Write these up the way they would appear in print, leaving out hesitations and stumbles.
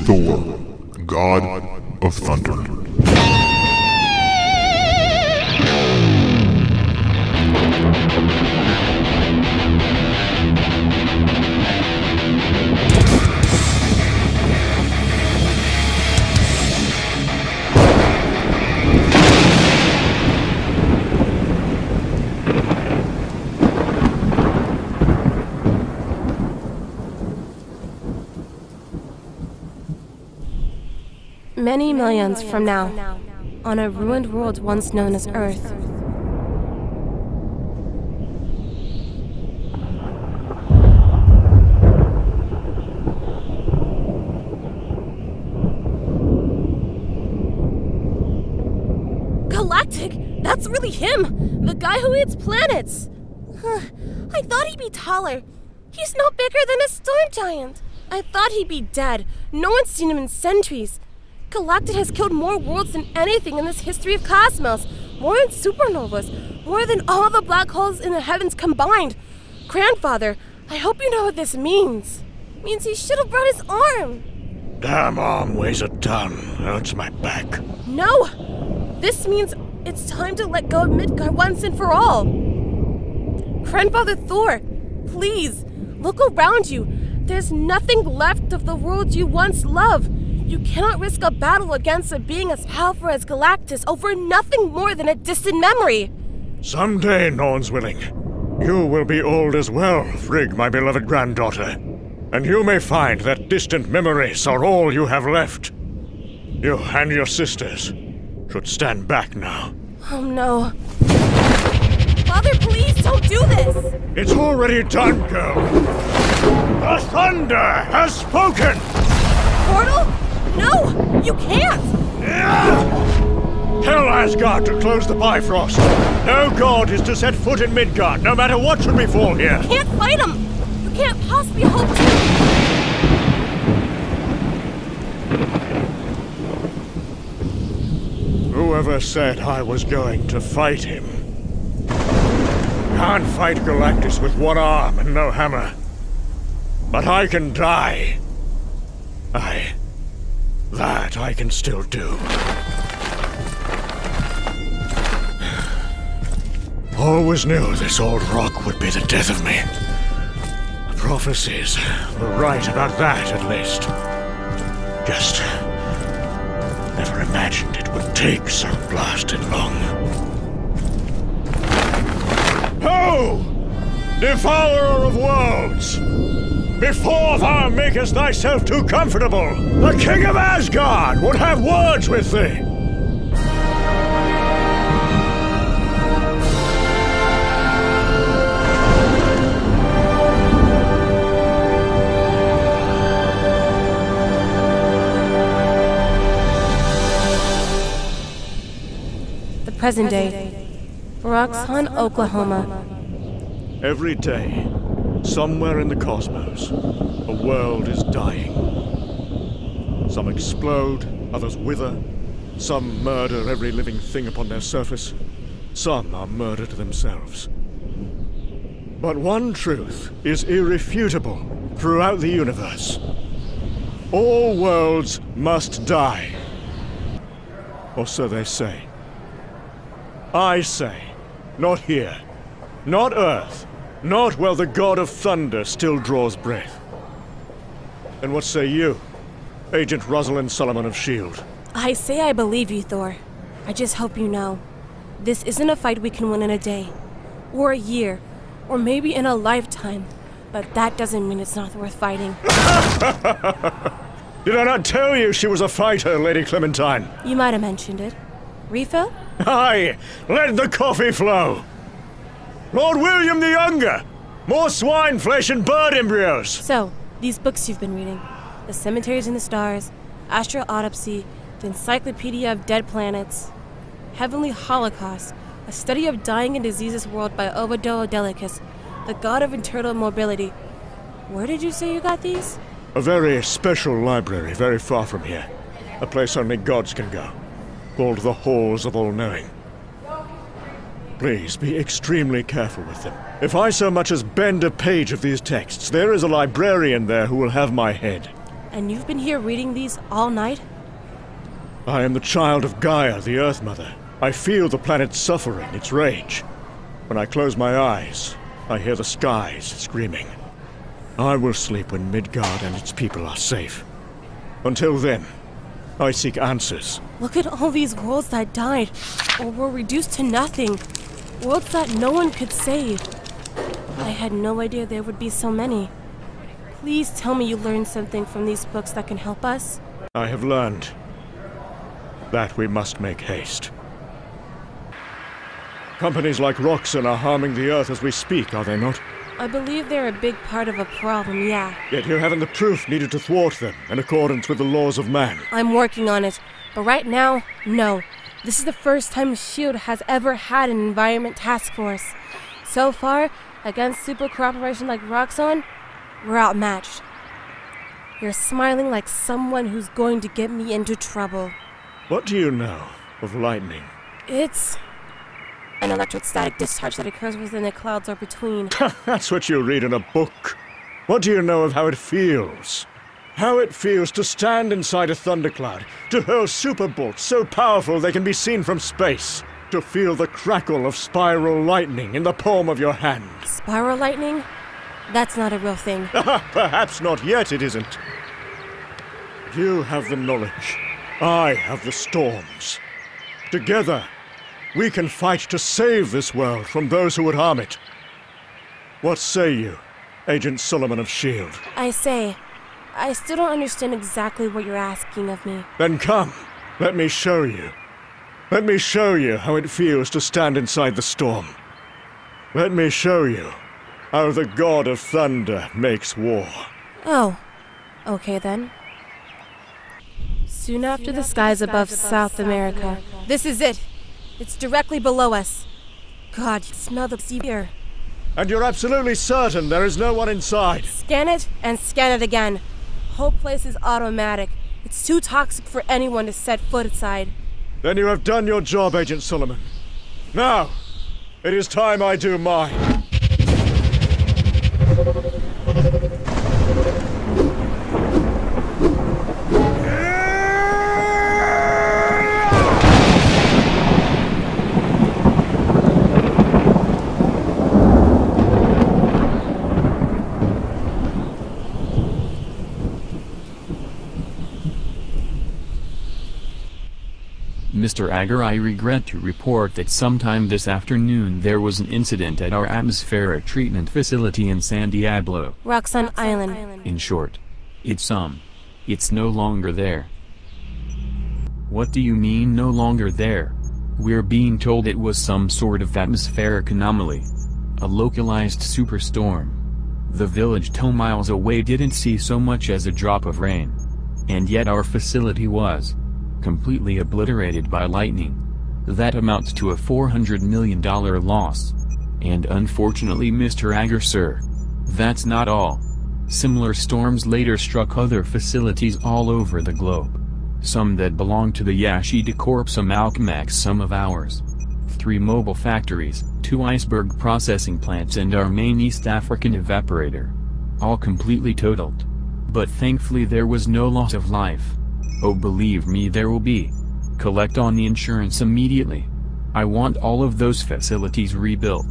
Thor, god of thunder. Many millions from now, on a ruined world once known as Earth. Galactic! That's really him! The guy who eats planets! I thought he'd be taller. He's no bigger than a storm giant. I thought he'd be dead. No one's seen him in centuries. Galactus has killed more worlds than anything in this history of cosmos. More than supernovas. More than all the black holes in the heavens combined. Grandfather, I hope you know what this means. It means he should have brought his arm. Damn arm weighs a ton. Hurts my back. No! This means it's time to let go of Midgard once and for all. Grandfather Thor, please, look around you. There's nothing left of the world you once loved. You cannot risk a battle against a being as powerful as Galactus over nothing more than a distant memory. Someday, Norn's willing, you will be old as well, Frigg, my beloved granddaughter. And you may find that distant memories are all you have left. You and your sisters should stand back now. Oh no. Father, please don't do this! It's already done, girl. The thunder has spoken! Portal? No! You can't! Tell Asgard to close the Bifrost. No god is to set foot in Midgard, no matter what should befall here. You can't fight him! You can't possibly hope to... Whoever said I was going to fight him? Can't fight Galactus with one arm and no hammer. But I can die. That I can still do. Always knew this old rock would be the death of me. The prophecies were right about that, at least. Just never imagined it would take so blasted long. Ho! Devourer of worlds! Before thou makest thyself too comfortable, the King of Asgard would have words with thee! The present day, Roxon, Oklahoma. Every day, somewhere in the cosmos, a world is dying. Some explode, others wither. Some murder every living thing upon their surface. Some are murdered themselves. But one truth is irrefutable throughout the universe. All worlds must die. Or so they say. I say, not here, not Earth, not while the god of thunder still draws breath. And what say you, Agent Rosalind Solomon of S.H.I.E.L.D.? I say I believe you, Thor. I just hope you know. This isn't a fight we can win in a day, or a year, or maybe in a lifetime. But that doesn't mean it's not worth fighting. Did I not tell you she was a fighter, Lady Clementine? You might have mentioned it. Refill? Aye, let the coffee flow. Lord William the Younger! More swine flesh and bird embryos! So, these books you've been reading. The Cemeteries in the Stars, Astral Autopsy, the Encyclopedia of Dead Planets, Heavenly Holocaust, a study of dying and diseases world by Ovidio Delicus, the god of eternal mobility. Where did you say you got these? A very special library very far from here. A place only gods can go. Called the Halls of All-Knowing. Please be extremely careful with them. If I so much as bend a page of these texts, there is a librarian there who will have my head. And you've been here reading these all night? I am the child of Gaia, the Earth Mother. I feel the planet's suffering, its rage. When I close my eyes, I hear the skies screaming. I will sleep when Midgard and its people are safe. Until then, I seek answers. Look at all these worlds that died, or were reduced to nothing. Worlds that no one could save. I had no idea there would be so many. Please tell me you learned something from these books that can help us. I have learned that we must make haste. Companies like Roxxon are harming the Earth as we speak, are they not? I believe they're a big part of a problem, yeah. Yet you haven't the proof needed to thwart them, in accordance with the laws of man. I'm working on it, but right now, no. This is the first time S.H.I.E.L.D. has ever had an environment task force. So far, against super cooperation like Roxxon, we're outmatched. You're smiling like someone who's going to get me into trouble. What do you know of lightning? It's an electrostatic discharge that occurs within the clouds or between. That's what you read in a book. What do you know of how it feels? How it feels to stand inside a thundercloud, to hurl super bolts so powerful they can be seen from space, to feel the crackle of spiral lightning in the palm of your hand. Spiral lightning? That's not a real thing. Perhaps not yet, it isn't. You have the knowledge. I have the storms. Together, we can fight to save this world from those who would harm it. What say you, Agent Solomon of S.H.I.E.L.D.? I say, I still don't understand exactly what you're asking of me. Then come, let me show you. Let me show you how it feels to stand inside the storm. Let me show you how the God of Thunder makes war. Oh, okay then. Soon after the skies above South America. This is it. It's directly below us. God, you smell the sea here. And you're absolutely certain there is no one inside? Scan it and scan it again. Whole place is automatic. It's too toxic for anyone to set foot inside. Then you have done your job, Agent Solomon. Now, it is time I do mine. Mr. Agar, I regret to report that sometime this afternoon there was an incident at our atmospheric treatment facility in San Diablo. Roxxon Island. In short, it's no longer there. What do you mean no longer there? We're being told it was some sort of atmospheric anomaly. A localized superstorm. The village 2 miles away didn't see so much as a drop of rain. And yet our facility was completely obliterated by lightning. That amounts to a $400 million loss. And unfortunately, Mr. Agar, sir, that's not all. Similar storms later struck other facilities all over the globe. Some that belong to the Yashida Corp, some Alchemax, some of ours. 3 mobile factories, 2 iceberg processing plants, and our main East African evaporator. All completely totaled. But thankfully there was no loss of life. Oh, believe me, there will be. Collect on the insurance immediately. I want all of those facilities rebuilt.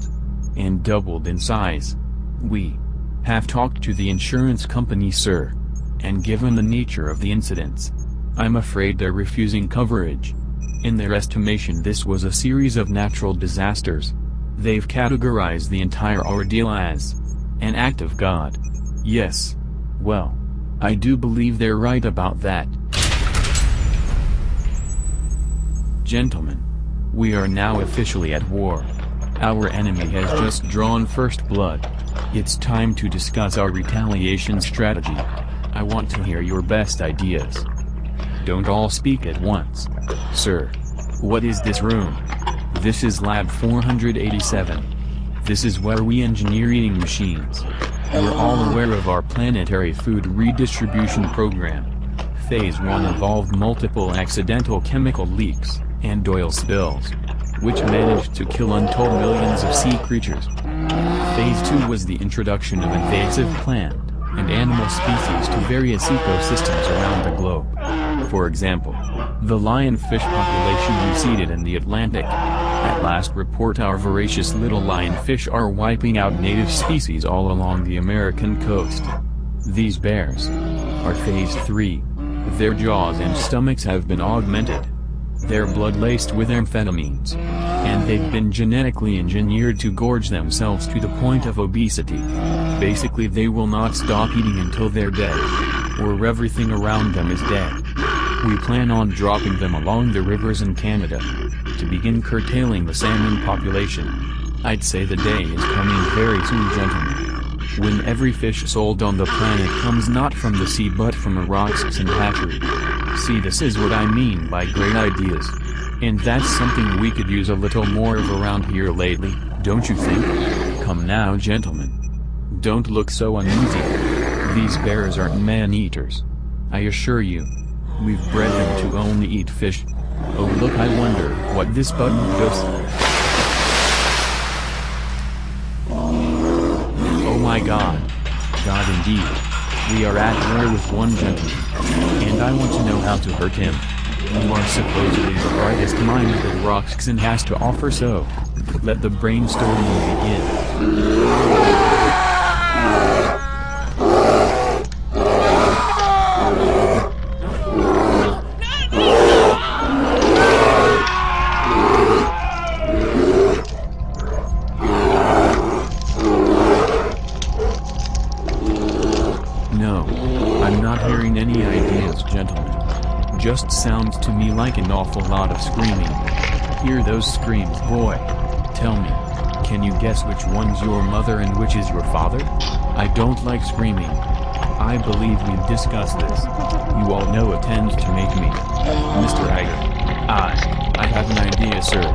And doubled in size. We have talked to the insurance company, sir. And given the nature of the incidents, I'm afraid they're refusing coverage. In their estimation, this was a series of natural disasters. They've categorized the entire ordeal as an act of God. Yes. Well, I do believe they're right about that. Gentlemen, we are now officially at war. Our enemy has just drawn first blood. It's time to discuss our retaliation strategy. I want to hear your best ideas. Don't all speak at once. Sir, what is this room? This is Lab 487. This is where we engineer eating machines. We're all aware of our planetary food redistribution program. Phase 1 involved multiple accidental chemical leaks and oil spills, which managed to kill untold millions of sea creatures. Phase 2 was the introduction of invasive plant and animal species to various ecosystems around the globe. For example, the lionfish population receded in the Atlantic. At last report our voracious little lionfish are wiping out native species all along the American coast. These bears are phase 3. Their jaws and stomachs have been augmented. Their blood laced with amphetamines. And they've been genetically engineered to gorge themselves to the point of obesity. Basically they will not stop eating until they're dead. Or everything around them is dead. We plan on dropping them along the rivers in Canada to begin curtailing the salmon population. I'd say the day is coming very soon, gentlemen, when every fish sold on the planet comes not from the sea but from a Roxxon hatchery. See, this is what I mean by great ideas. And that's something we could use a little more of around here lately, don't you think? Come now, gentlemen. Don't look so uneasy. These bears aren't man-eaters. I assure you. We've bred them to only eat fish. Oh look, I wonder what this button does. Oh my God. God indeed. We are at war with one gentleman. And I want to know how to hurt him. You are supposedly the brightest mind that Roxxon has to offer, so let the brainstorming begin. No, I'm not hearing any ideas, gentlemen. Just sounds to me like an awful lot of screaming. Hear those screams, boy. Tell me, can you guess which one's your mother and which is your father? I don't like screaming. I believe we've discussed this. You all know it tends to make me. Mr. Hager. I have an idea, sir.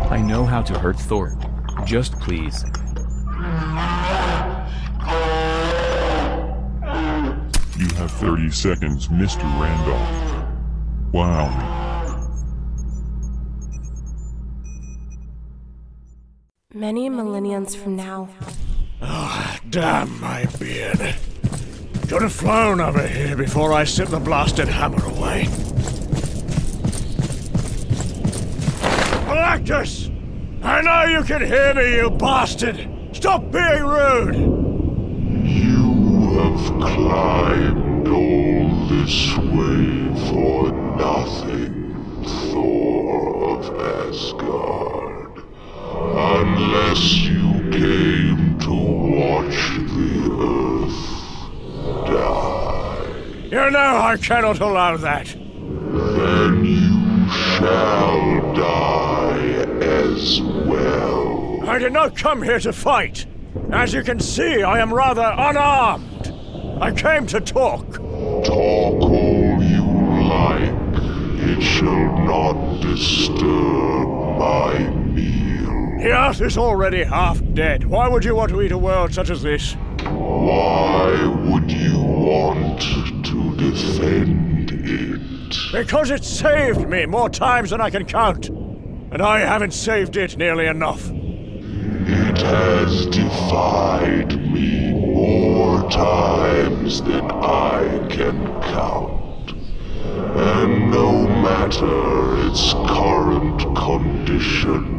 I know how to hurt Thor. Just please. You have 30 seconds, Mr. Randolph. Wow. Many millenniums from now. Oh, damn my beard. Should have flown over here before I set the blasted hammer away. Galactus! I know you can hear me, you bastard! Stop being rude! You have climbed all this way for nothing, Thor of Asgard. Unless you came to watch the Earth die. You know I cannot allow that. Then you shall die as well. I did not come here to fight. As you can see, I am rather unarmed. I came to talk. Talk all you like. It shall not disturb my meal. The Earth is already half dead. Why would you want to eat a world such as this? Why would you want to defend it? Because it saved me more times than I can count. And I haven't saved it nearly enough. It has defied me more times than I can count. And no matter its current condition,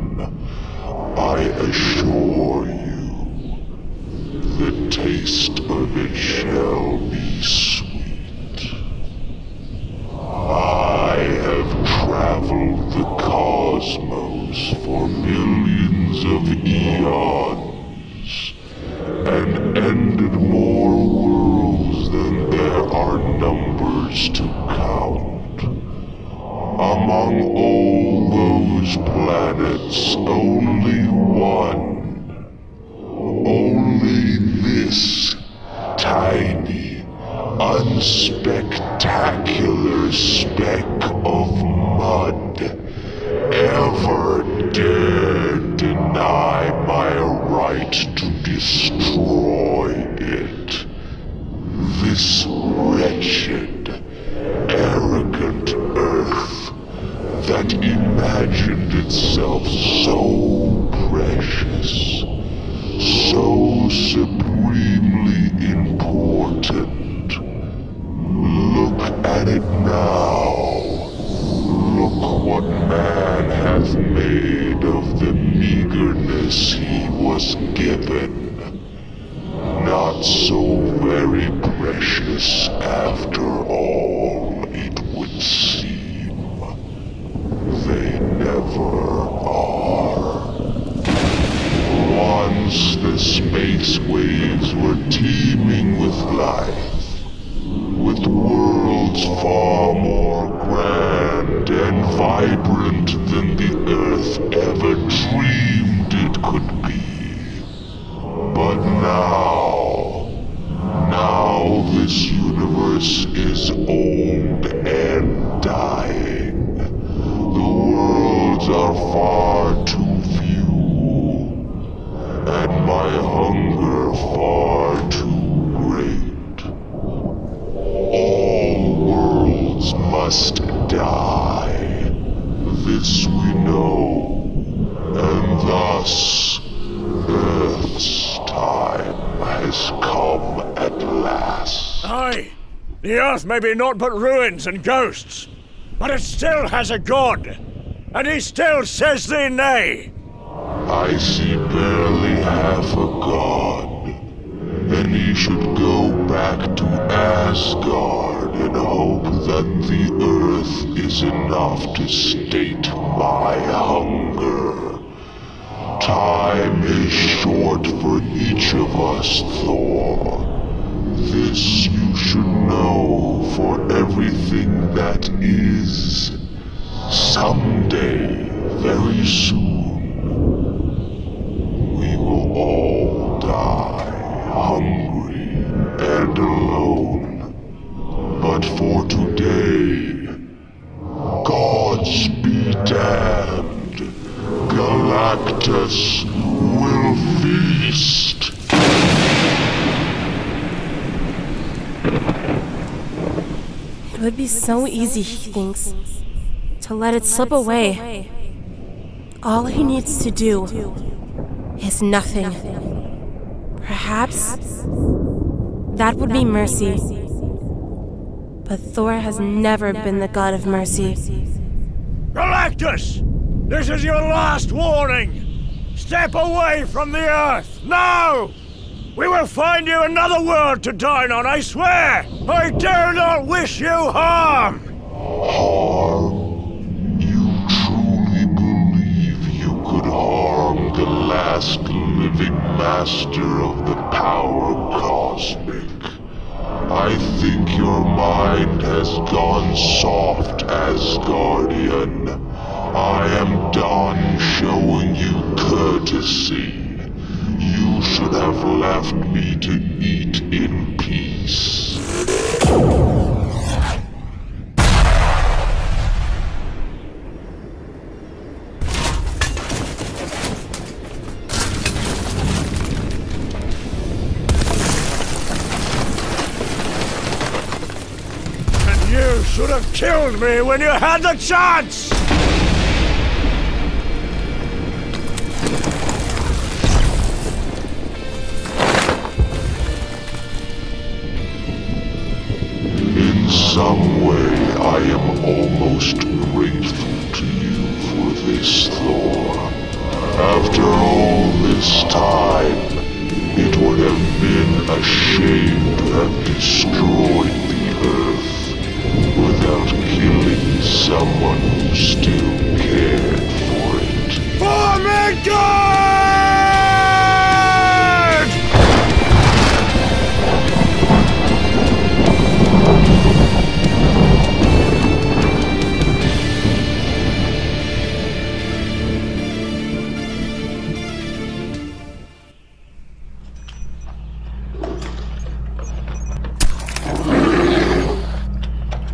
I assure you, the taste of it shall be sweet. I have traveled the cosmos for millions of eons, and ended more worlds than there are numbers to count. Among all those planets, only one, only this tiny, unspectacular speck of mud ever dared deny my right to destroy it. This wretched, arrogant Earth that imagined itself so precious, so supremely important, Now, look what man hath made of the meagerness he was given. Not so very precious after all, it would seem. They never are. Once the space waves were teeming with life, with worlds far more grand and vibrant than the Earth ever dreamed it could be. But now this universe is old and dying. The worlds are far too few, and my hunger far too great. All worlds must die. This we know, and thus Earth's time has come at last. Aye, the Earth may be naught but ruins and ghosts, but it still has a god, and he still says thee nay. I see barely half a god, and he should go back to Asgard and hope that the Earth is enough to sate my hunger. Time is short for each of us, Thor. This you should know, for everything that is. Someday, very soon, we will all die, hungry and alone. But for today, gods be damned. Galactus will feast. It would be so easy, he thinks, to let it slip away. All he needs to do is nothing. Perhaps that would be mercy. But Thor has never been the god of mercy. Galactus! This is your last warning! Step away from the Earth, now! We will find you another world to dine on, I swear! I dare not wish you harm! Harm? You truly believe you could harm the last living master of the power cosmic? I think your mind has gone soft, Asgardian. I am done showing you courtesy. You should have left me to eat in peace. And you should have killed me when you had the chance! In some way, I am almost grateful to you for this, Thor. After all this time, it would have been a shame to have destroyed the Earth without killing someone who still cared for it. For Midgard!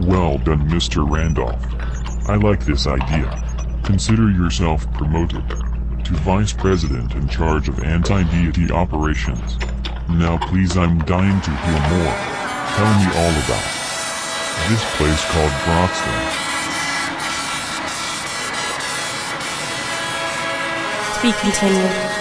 Well done, Mr. Randolph. I like this idea. Consider yourself promoted to Vice President in charge of anti-deity operations. Now please, I'm dying to hear more. Tell me all about this place called Broxton. To be continued.